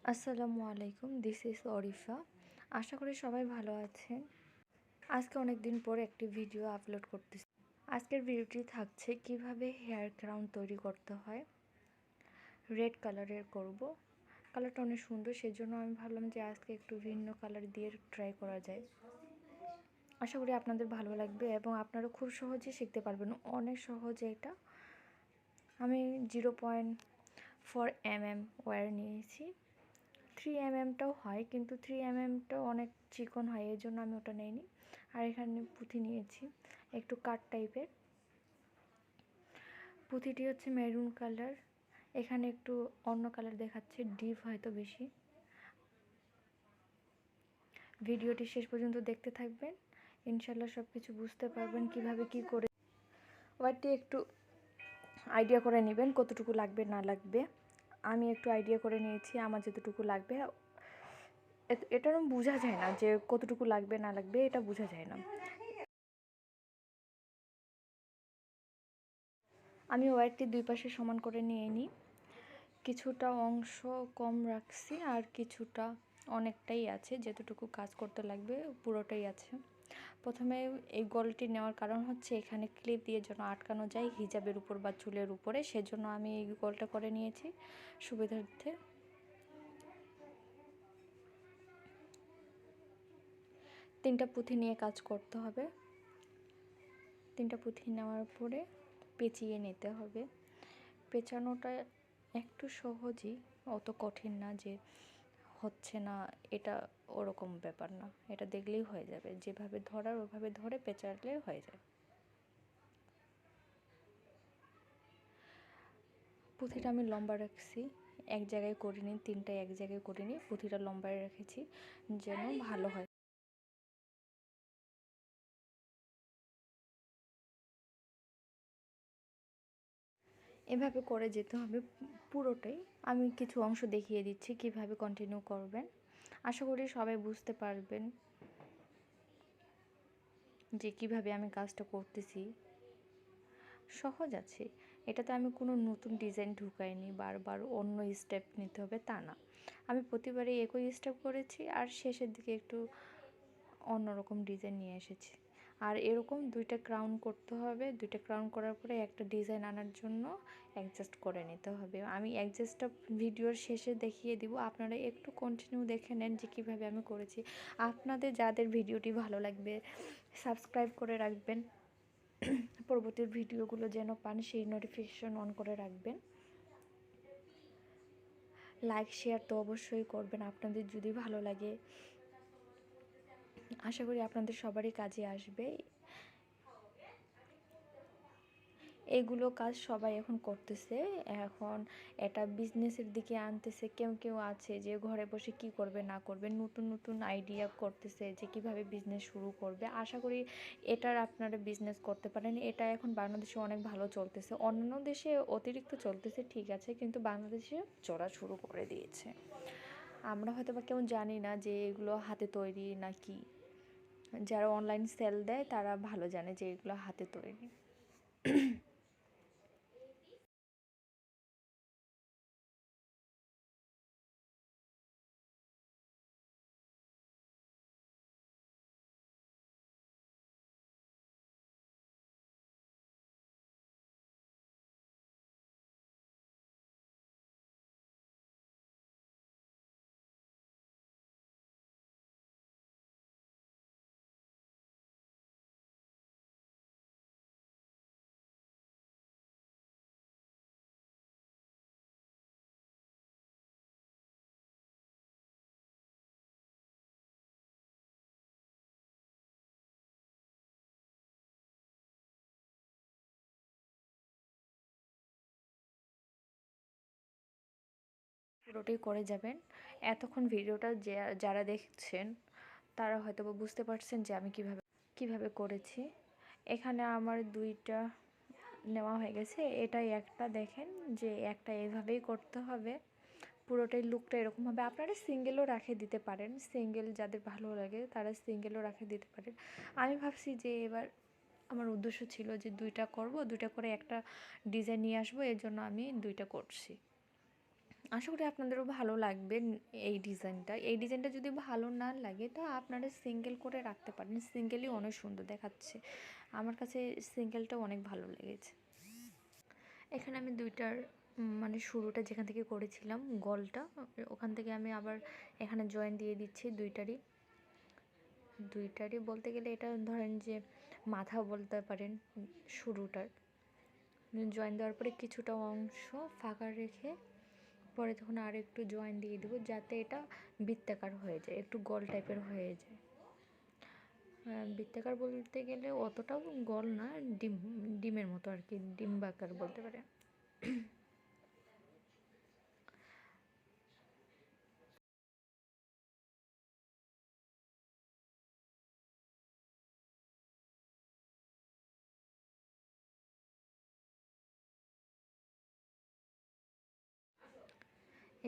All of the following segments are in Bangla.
Assalamualaikum, this is Orifa. আশা করি সবাই ভালো আছেন। আজকে অনেক দিন পর একটি ভিডিও আপলোড করতেছি। আজকের ভিডিওটি থাকছে কিভাবে হেয়ার ক্রাউন তৈরি করতে হয়। রেড কালারের করব। কালারটা অনেক সুন্দর, সেজন্য আমি ভাবলাম যে আজকে একটু ভিন্ন কালার দিয়ে ট্রাই করা যায়। আশা করি আপনাদের ভালো লাগবে এবং আপনারা খুব সহজে শিখতে পারবেন। অনেক সহজে এটা। আমি 0.4 mm ওয়্যার নিয়েছি। 3 mmটাও হয়, কিন্তু 3 mmটাও অনেক চিকন হয়, এই জন্য আমি ওটা নিইনি। আর এখানে পুঁথি নিয়েছি একটু কাট টাইপের। পুঁথিটি হচ্ছে মেরুন কালার, এখানে একটু অন্য কালার দেখাচ্ছে, ডিপ হয়তো বেশি। ভিডিওটি শেষ পর্যন্ত দেখতে থাকবেন, ইনশাল্লাহ সব কিছু বুঝতে পারবেন কিভাবে কি করে। ওয়ারটি একটু আইডিয়া করে নেবেন কতটুকু লাগবে না লাগবে। আমি একটু আইডিয়া করে নিয়েছি আমার যতটুকু লাগবে। এটা বোঝা যায় না যে কতটুকু লাগবে না লাগবে, এটা বোঝা যায় না। আমি ওয়্যারটি দুই পাশে সমান করে নিয়ে নিই। কিছুটা অংশ কম রাখছি আর কিছুটা অনেকটাই আছে, যতটুকু কাজ করতে লাগবে পুরোটাই আছে। প্রথমে এই গলটি নেওয়ার কারণ হচ্ছে এখানে ক্লিপ দিয়ে যেন আটকানো যায় হিজাবের উপর বা চুলের উপরে, সেজন্য আমি এই গলটা করে নিয়েছি সুবিধার্থে। তিনটা পুঁথি নিয়ে কাজ করতে হবে। তিনটা পুঁথি নেওয়ার পরে পেঁচিয়ে নিতে হবে। পেঁচানোটা একটু সহজই, অত কঠিন না যে হচ্ছে না, এটা ওরকম ব্যাপার না। এটা দেখলেই হয়ে যাবে, যেভাবে ধরার ওভাবে ধরে পেঁচালে হয়ে যায়। পুঁথিটা আমি লম্বা রাখছি, এক জায়গায় করিনি, তিনটা এক জায়গায় করিনি, পুঁথিটা লম্বায় রেখেছি যেন ভালো হয়। এভাবে করে যেতে হবে পুরোটাই। আমি কিছু অংশ দেখিয়ে দিচ্ছি কিভাবে কন্টিনিউ করবেন। আশা করি সবাই বুঝতে পারবেন যে কিভাবে আমি কাজটা করতেছি। সহজ আছে, এটাতে আমি কোনো নতুন ডিজাইন ঢুকাইনি, বারবার অন্য স্টেপ নিতে হবে তা না। আমি প্রতিবারই একই স্টেপ করেছি আর শেষের দিকে একটু অন্যরকম ডিজাইন নিয়ে এসেছি। আর এরকম দুইটা ক্রাউন করতে হবে। দুইটা ক্রাউন করার পরে একটা ডিজাইন আনার জন্য অ্যাডজাস্ট করে নিতে হবে। আমি অ্যাডজাস্টটা ভিডিওর শেষে দেখিয়ে দিব, আপনারা একটু কন্টিনিউ দেখে নেন যে কীভাবে আমি করেছি। আপনাদের যাদের ভিডিওটি ভালো লাগবে সাবস্ক্রাইব করে রাখবেন, পরবর্তী ভিডিওগুলো যেন পান সেই নোটিফিকেশন অন করে রাখবেন। লাইক শেয়ার তো অবশ্যই করবেন আপনাদের যদি ভালো লাগে। আশা করি আপনাদের সবারই কাজে আসবে। এগুলো কাজ সবাই এখন করতেছে, এখন এটা বিজনেসের দিকে আনতেছে। কেউ কেউ আছে যে ঘরে বসে কি করবে না করবে, নতুন নতুন আইডিয়া করতেছে যে কিভাবে বিজনেস শুরু করবে। আশা করি এটার আপনারা বিজনেস করতে পারেন। এটা এখন বাংলাদেশে অনেক ভালো চলতেছে, অন্যান্য দেশে অতিরিক্ত চলতেছে ঠিক আছে, কিন্তু বাংলাদেশে চলা শুরু করে দিয়েছে। আমরা হয়তো বা কেউ জানি না যে এগুলো হাতে তৈরি নাকি, যারা অনলাইন সেল দেয় তারা ভালো জানে যে এগুলো হাতে তৈরি। পুরোটাই করে যাবেন। এতক্ষণ ভিডিওটা যারা দেখছেন তারা হয়তো বুঝতে পারছেন যে আমি কিভাবে করেছি। এখানে আমার দুইটা নেওয়া হয়ে গেছে, এটাই একটা। দেখেন যে একটা এভাবেই করতে হবে, পুরোটাই লুকটা এরকম হবে। আপনারা সিঙ্গেলও রাখে দিতে পারেন, সিঙ্গেল যাদের ভালো লাগে তারা সিঙ্গেলও রাখে দিতে পারেন। আমি ভাবছি যে এবার আমার উদ্দেশ্য ছিল যে দুইটা করব, দুইটা করে একটা ডিজাইন নিয়ে আসবো, এর জন্য আমি দুইটা করছি। আশা করি আপনাদেরও ভালো লাগবে এই ডিজাইনটা। এই ডিজাইনটা যদি ভালো না লাগে তো আপনারা সিঙ্গেল করে রাখতে পারেন, সিঙ্গেলই অনেক সুন্দর দেখাচ্ছে। আমার কাছে সিঙ্গেলটা অনেক ভালো লেগেছে। এখানে আমি দুইটার মানে শুরুটা যেখান থেকে করেছিলাম গলটা, ওখান থেকে আমি আবার এখানে জয়েন দিয়ে দিচ্ছি দুইটারই বলতে গেলে এটা ধরেন যে মাথা বলতে পারেন শুরুটার। জয়েন দেওয়ার পরে কিছুটা অংশ ফাঁকা রেখে পরে তখন আর একটু জয়েন দিয়ে দেবো যাতে এটা বৃত্তাকার হয়ে যায়, একটু গোল টাইপের হয়ে যায়। বৃত্তাকার বলতে গেলে অতটাও গোল না, ডিমের মতো আর কি, ডিম্বাকার বলতে পারে।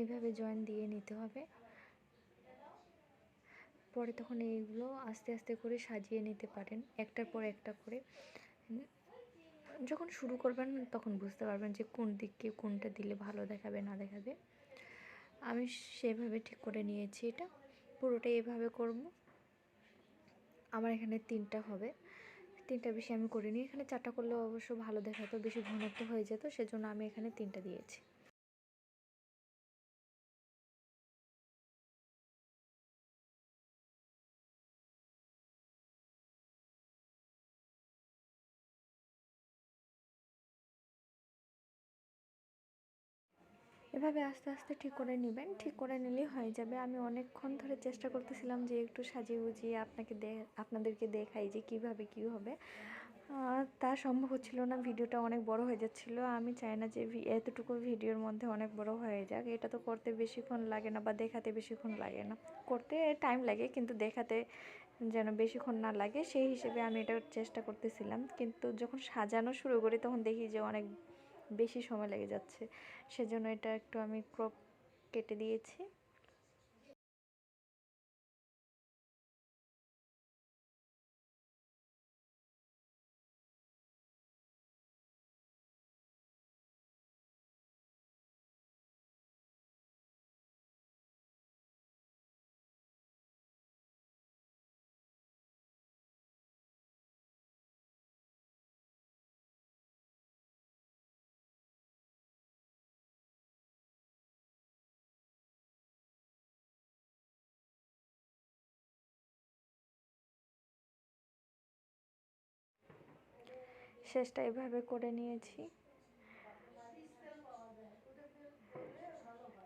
এইভাবে জয়েন দিয়ে নিতে হবে। পরে তখন এইগুলো আস্তে আস্তে করে সাজিয়ে নিতে পারেন একটার পর একটা করে। যখন শুরু করবেন তখন বুঝতে পারবেন যে কোন দিকে কোনটা দিলে ভালো দেখাবে না দেখাবে। আমি সেভাবে ঠিক করে নিয়েছি, এটা পুরোটাই এভাবে করব। আমার এখানে 3টা হবে, 3টা বেশি আমি করিনি। এখানে 4টা করলে অবশ্য ভালো দেখাতো, বেশি ঘনত্ব হয়ে যেত, সেজন্য আমি এখানে 3টা দিয়েছি। এভাবে আস্তে আস্তে ঠিক করে নেবেন, ঠিক করে নিলেই হয়ে যাবে। আমি অনেকক্ষণ ধরে চেষ্টা করতেছিলাম যে একটু সাজিয়ে গুজিয়ে আপনাদেরকে দেখাই যে কিভাবে কী হবে। তা সম্ভব হচ্ছিল না, ভিডিওটা অনেক বড় হয়ে যাচ্ছিল। আমি চাই না যে এতটুকু ভিডিওর মধ্যে অনেক বড় হয়ে যাক। এটা তো করতে বেশিক্ষণ লাগে না বা দেখাতে বেশিক্ষণ লাগে না, করতে টাইম লাগে কিন্তু দেখাতে যেন বেশিক্ষণ না লাগে, সেই হিসেবে আমি এটা চেষ্টা করতেছিলাম। কিন্তু যখন সাজানো শুরু করি তখন দেখি যে অনেক বেশি সময় লেগে যাচ্ছে, সেজন্য এটা একটু আমি ক্রপ কেটে দিয়েছি। শেষটা এভাবে করে নিয়েছি।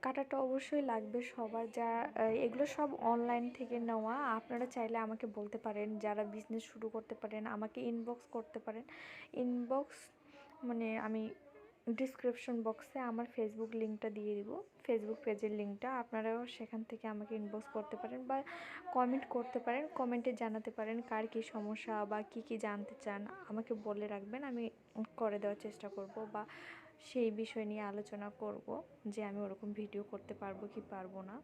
কাটাটা অবশ্যই লাগবে সবার, যা এগুলো সব অনলাইন থেকে নেওয়া। আপনারা চাইলে আমাকে বলতে পারেন, যারা বিজনেস শুরু করতে পারেন আমাকে ইনবক্স করতে পারেন। ইনবক্স মানে আমি ডিসক্রিপশন বক্সে আমার ফেসবুক লিঙ্কটা দিয়ে দিব, ফেসবুক পেজের লিঙ্কটা। আপনারাও সেখান থেকে আমাকে ইনবক্স করতে পারেন বা কমেন্ট করতে পারেন, কমেন্টে জানাতে পারেন কার কী সমস্যা বা কী জানতে চান আমাকে বলে রাখবেন, আমি করে দেওয়ার চেষ্টা করব বা সেই বিষয় নিয়ে আলোচনা করব যে আমি ওরকম ভিডিও করতে পারবো কি পারবো না।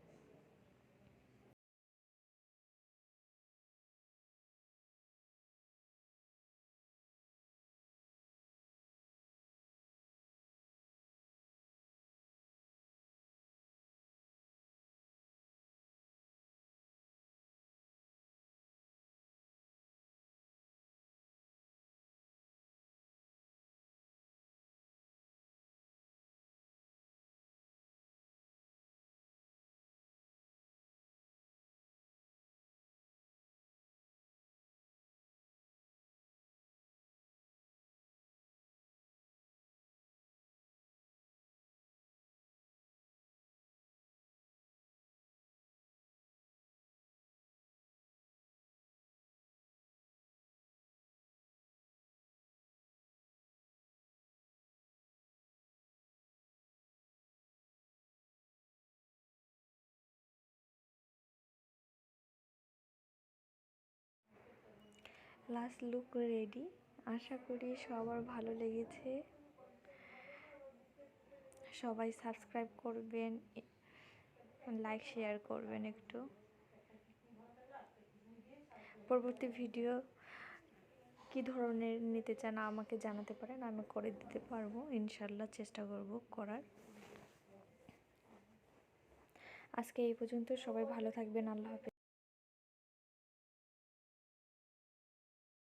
লাস্ট লুক রেডি, আশা করি সবার ভালো লেগেছে। সবাই সাবস্ক্রাইব করবেন, লাইক শেয়ার করবেন। একটু পরবর্তী ভিডিও কী ধরনের নিতে চান আমাকে জানাতে পারেন, আমি করে দিতে পারবো, ইনশাল্লাহ চেষ্টা করব করার। আজকে এই পর্যন্ত। সবাই ভালো থাকবেন। আল্লাহ হাফেজ।